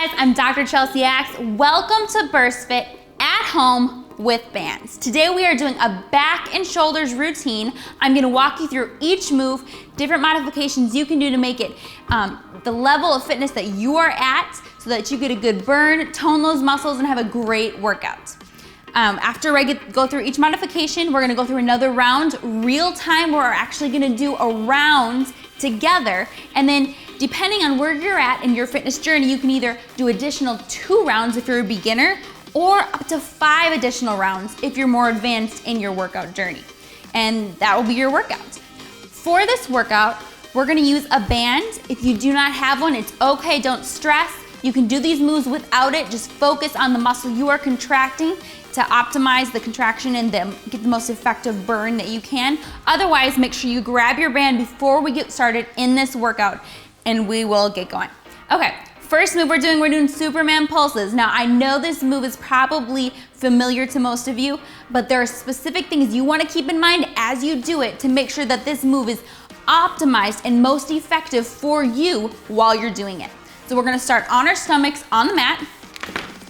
guys, I'm Dr. Chelsea Axe. Welcome to Burst Fit at home with bands. Today we are doing a back and shoulders routine. I'm gonna walk you through each move, different modifications you can do to make it the level of fitness that you are at so that you get a good burn, tone those muscles, and have a great workout. After I go through each modification, we're gonna go through another round, real time, where we're actually gonna do a round together. And then depending on where you're at in your fitness journey, you can either do additional 2 rounds if you're a beginner, or up to 5 additional rounds if you're more advanced in your workout journey. And that will be your workout. For this workout, we're gonna use a band. If you do not have one, it's okay, don't stress. You can do these moves without it. Just focus on the muscle you are contracting to optimize the contraction and get the most effective burn that you can. Otherwise, make sure you grab your band before we get started in this workout, and we will get going. Okay, first move we're doing Superman pulses. Now, I know this move is probably familiar to most of you, but there are specific things you wanna keep in mind as you do it to make sure that this move is optimized and most effective for you while you're doing it. So we're gonna start on our stomachs on the mat.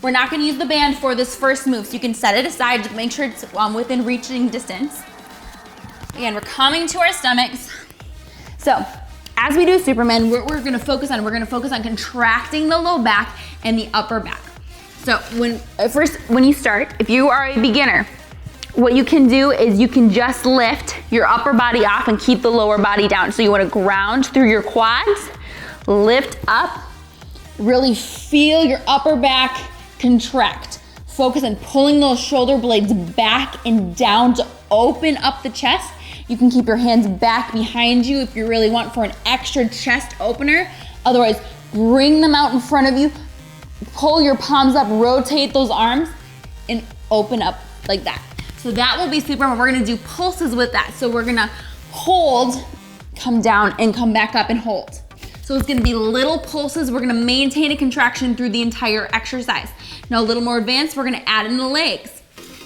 We're not gonna use the band for this first move, so you can set it aside to make sure it's within reaching distance. Again, we're coming to our stomachs. So, as we do Superman, we're gonna focus on contracting the low back and the upper back. So when you start, if you are a beginner, what you can do is you can just lift your upper body off and keep the lower body down. So you wanna ground through your quads, lift up, really feel your upper back contract. Focus on pulling those shoulder blades back and down to open up the chest. You can keep your hands back behind you if you really want for an extra chest opener. Otherwise, bring them out in front of you, pull your palms up, rotate those arms, and open up like that. So that will be Superman. We're gonna do pulses with that. So we're gonna hold, come down, and come back up and hold. So it's gonna be little pulses. We're gonna maintain a contraction through the entire exercise. Now a little more advanced, we're gonna add in the legs.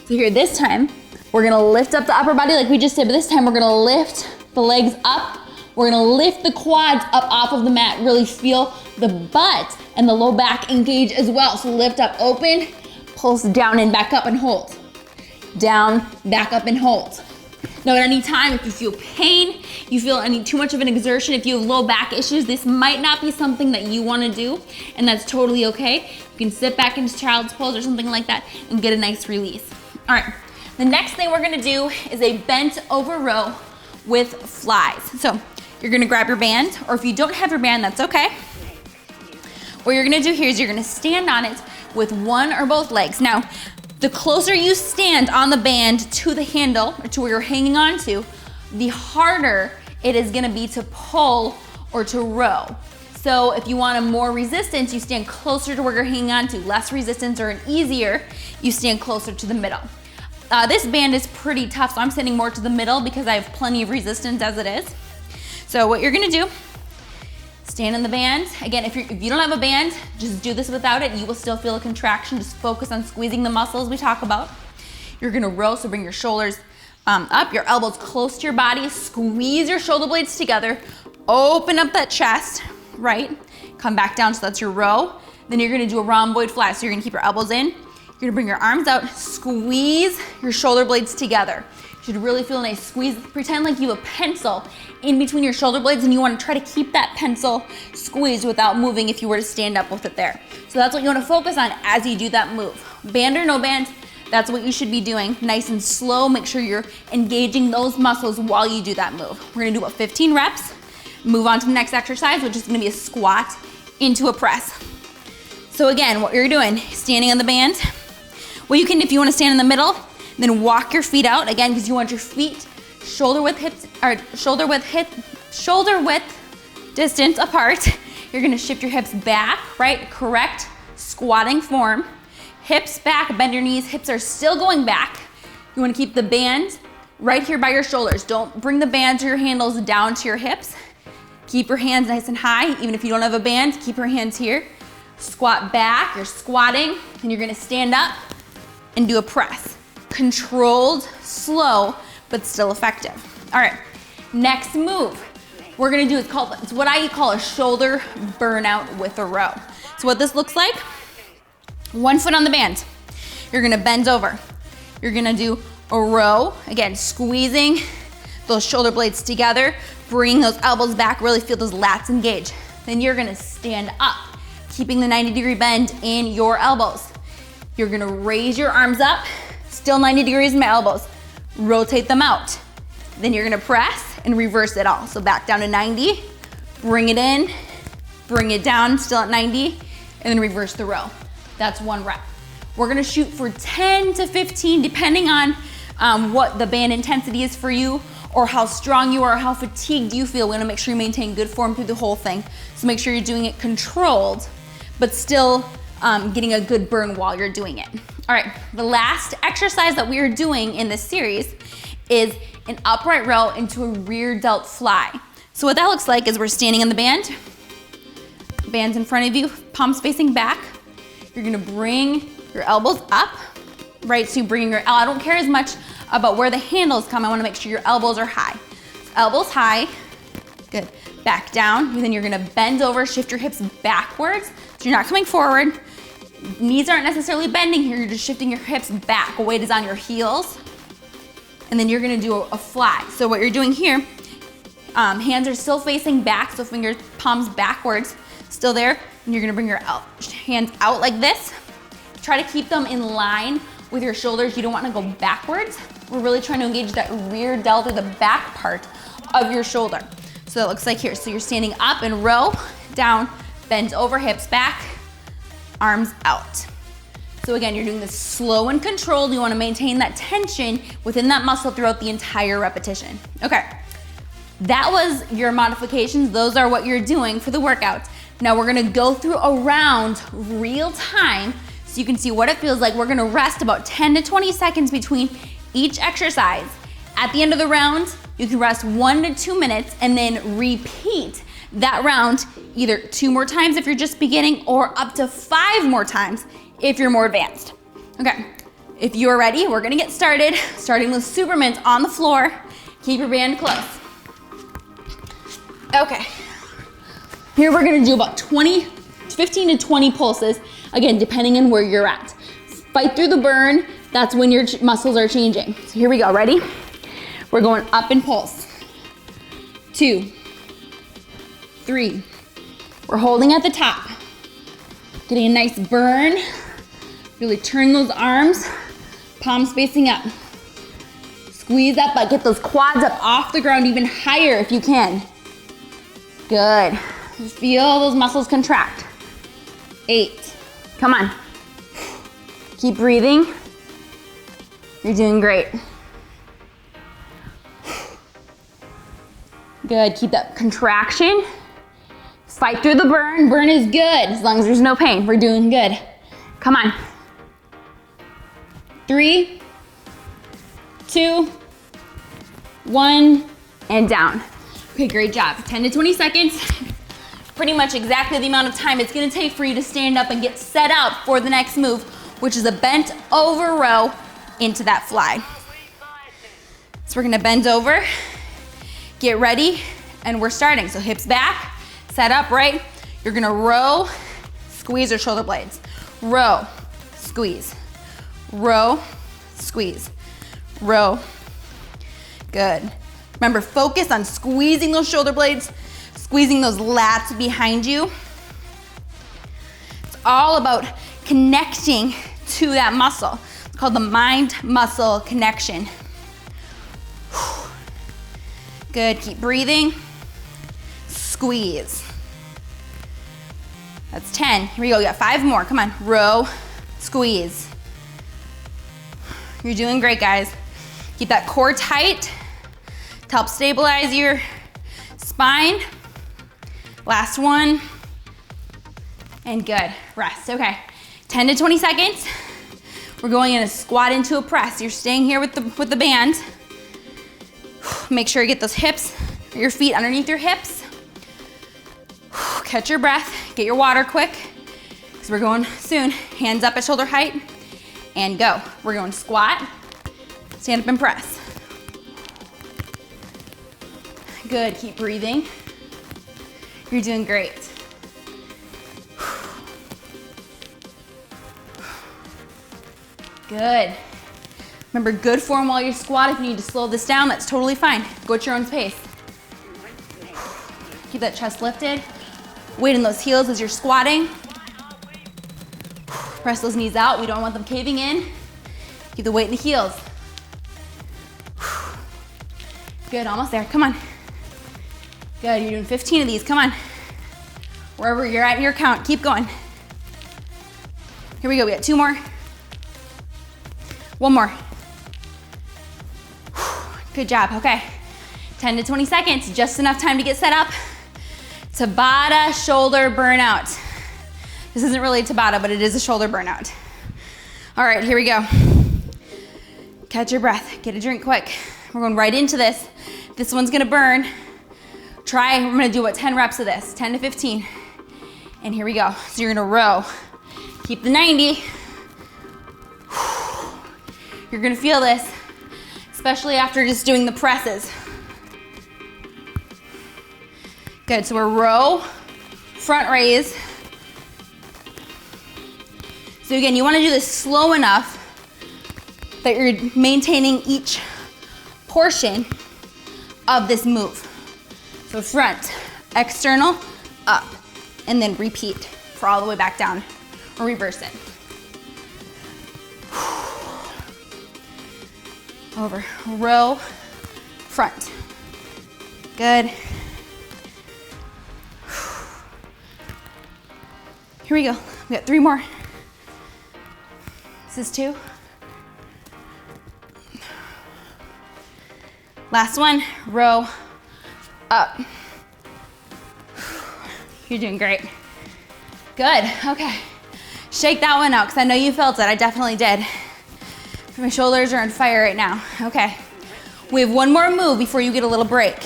So here, this time, we're gonna lift up the upper body like we just did, but this time we're gonna lift the legs up. We're gonna lift the quads up off of the mat. Really feel the butt and the low back engage as well. So lift up, open, pulse down and back up and hold. Down, back up and hold. Now at any time, if you feel pain, you feel too much of an exertion, if you have low back issues, this might not be something that you wanna do, and that's totally okay. You can sit back into child's pose or something like that and get a nice release. All right, the next thing we're gonna do is a bent over row with flies. So you're gonna grab your band, or if you don't have your band, that's okay. What you're gonna do here is you're gonna stand on it with one or both legs. Now, the closer you stand on the band to the handle, or to where you're hanging on to, the harder it is gonna be to pull or to row. So if you want more resistance, you stand closer to where you're hanging on to. Less resistance or easier, you stand closer to the middle. This band is pretty tough, so I'm standing more to the middle because I have plenty of resistance as it is. So what you're gonna do, stand in the band. Again, if you don't have a band, just do this without it. You will still feel a contraction. Just focus on squeezing the muscles we talk about. You're gonna row, so bring your shoulders up, your elbows close to your body. Squeeze your shoulder blades together. Open up that chest, right? Come back down, so that's your row. Then you're gonna do a rhomboid fly. So you're gonna keep your elbows in. You're gonna bring your arms out, squeeze your shoulder blades together. You should really feel a nice squeeze. Pretend like you have a pencil in between your shoulder blades and you wanna try to keep that pencil squeezed without moving if you were to stand up with it there. So that's what you wanna focus on as you do that move. Band or no band, that's what you should be doing. Nice and slow, make sure you're engaging those muscles while you do that move. We're gonna do about 15 reps. Move on to the next exercise, which is gonna be a squat into a press. So again, what you're doing, standing on the band. Well, you can, if you wanna stand in the middle, then walk your feet out, again, because you want your feet shoulder width distance apart. You're gonna shift your hips back, right? Correct squatting form. Hips back, bend your knees, hips are still going back. You wanna keep the band right here by your shoulders. Don't bring the band or your handles down to your hips. Keep your hands nice and high. Even if you don't have a band, keep your hands here. Squat back, you're squatting, and you're gonna stand up and do a press. Controlled, slow, but still effective. All right, next move we're gonna do is it's what I call a shoulder burnout with a row. So what this looks like, 1 foot on the band. You're gonna bend over. You're gonna do a row, again, squeezing those shoulder blades together, bring those elbows back, really feel those lats engage. Then you're gonna stand up, keeping the 90-degree bend in your elbows. You're gonna raise your arms up, still 90 degrees in my elbows. Rotate them out. Then you're gonna press and reverse it all. So back down to 90, bring it in, bring it down, still at 90, and then reverse the row. That's 1 rep. We're gonna shoot for 10 to 15, depending on what the band intensity is for you, or how strong you are, or how fatigued you feel. We wanna make sure you maintain good form through the whole thing. So make sure you're doing it controlled, but still getting a good burn while you're doing it. All right, the last exercise that we are doing in this series is an upright row into a rear delt fly. So what that looks like is we're standing on the band, band's in front of you, palms facing back. You're gonna bring your elbows up, right? So you're bringing your, I don't care as much about where the handles come, I wanna make sure your elbows are high. So elbows high, good. Back down, and then you're gonna bend over, shift your hips backwards, so you're not coming forward. Knees aren't necessarily bending here, you're just shifting your hips back. Weight is on your heels. And then you're gonna do a fly. So what you're doing here, hands are still facing back, so fingers, palms backwards, still there. And you're gonna bring your hands out like this. Try to keep them in line with your shoulders. You don't wanna go backwards. We're really trying to engage that rear delt, or the back part of your shoulder. So that looks like here. So you're standing up and row, down, bend over, hips back, arms out. So again, you're doing this slow and controlled. You wanna maintain that tension within that muscle throughout the entire repetition. Okay, that was your modifications. Those are what you're doing for the workout. Now we're gonna go through a round real time so you can see what it feels like. We're gonna rest about 10 to 20 seconds between each exercise. At the end of the round, you can rest 1 to 2 minutes and then repeat that round either 2 more times if you're just beginning, or up to 5 more times if you're more advanced. Okay, if you're ready, we're gonna get started, starting with Superman's on the floor. Keep your band close. Okay, here we're gonna do about 15 to 20 pulses, again, depending on where you're at. Fight through the burn, that's when your muscles are changing. So here we go, ready? We're going up and pulse. 2, 3. We're holding at the top. Getting a nice burn. Really turn those arms, palms facing up. Squeeze up, but get those quads up off the ground even higher if you can. Good. Just feel those muscles contract. 8. Come on. Keep breathing. You're doing great. Good, keep that contraction. Fight through the burn. Burn is good as long as there's no pain. We're doing good. Come on. 3, 2, 1, and down. Okay, great job. 10 to 20 seconds. Pretty much exactly the amount of time it's gonna take for you to stand up and get set up for the next move, which is a bent over row into that fly. So we're gonna bend over, get ready, and we're starting. So hips back, set up, right? You're gonna row, squeeze your shoulder blades. Row, squeeze. Row, squeeze. Row. Good. Remember, focus on squeezing those shoulder blades, squeezing those lats behind you. It's all about connecting to that muscle. It's called the mind-muscle connection. Good, keep breathing. Squeeze. That's 10. Here we go, we got 5 more. Come on, row, squeeze. You're doing great, guys. Keep that core tight to help stabilize your spine. Last one. And good, rest, okay. 10 to 20 seconds. We're going in a squat into a press. You're staying here with the band. Make sure you get those hips, your feet underneath your hips. Catch your breath, get your water quick, because we're going soon. Hands up at shoulder height, and go. We're going squat, stand up and press. Good, keep breathing. You're doing great. Good. Remember, good form while you squat. If you need to slow this down, that's totally fine. Go at your own pace. Keep that chest lifted. Weight in those heels as you're squatting. Press those knees out. We don't want them caving in. Keep the weight in the heels. Good, almost there, come on. Good, you're doing 15 of these, come on. Wherever you're at in your count, keep going. Here we go, we got 2 more. 1 more. Good job, okay. 10 to 20 seconds, just enough time to get set up. Tabata shoulder burnout. This isn't really Tabata, but it is a shoulder burnout. All right, here we go. Catch your breath, get a drink quick. We're going right into this. This one's gonna burn. We're gonna do about 10 reps of this, 10 to 15. And here we go. So you're gonna row. Keep the 90. You're gonna feel this, especially after just doing the presses. Good, so we're row, front raise. So again, you wanna do this slow enough that you're maintaining each portion of this move. So front, external, up, and then repeat for all the way back down, or reverse it. Over, row, front. Good. Here we go, we got 3 more. This is 2. Last one, row, up. You're doing great. Good, okay. Shake that one out, because I know you felt it, I definitely did. My shoulders are on fire right now, okay. We have 1 more move before you get a little break.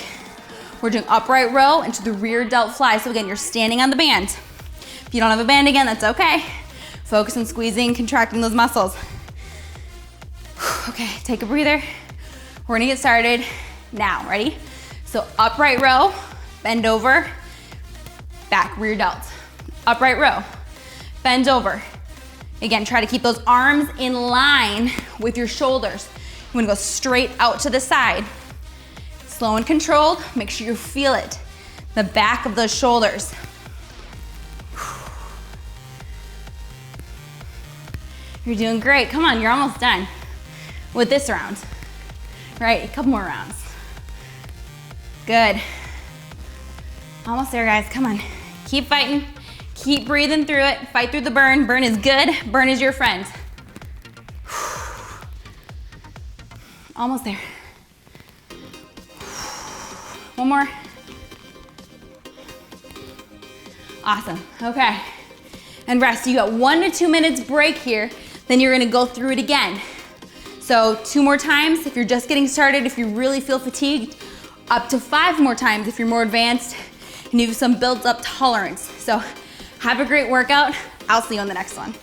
We're doing upright row into the rear delt fly. So again, you're standing on the band. If you don't have a band again, that's okay. Focus on squeezing, contracting those muscles. Okay, take a breather. We're gonna get started now, ready? So upright row, bend over, back, rear delt. Upright row, bend over. Again, try to keep those arms in line with your shoulders. You wanna go straight out to the side. Slow and controlled, make sure you feel it. The back of those shoulders. You're doing great, come on, you're almost done with this round. Right, a couple more rounds. Good. Almost there, guys, come on. Keep fighting, keep breathing through it. Fight through the burn. Burn is good, burn is your friend. Almost there. 1 more. Awesome, okay. And rest, you got 1 to 2 minutes break here, then you're gonna go through it again. So 2 more times if you're just getting started, if you really feel fatigued, up to 5 more times if you're more advanced and you have some built up tolerance. So have a great workout. I'll see you on the next one.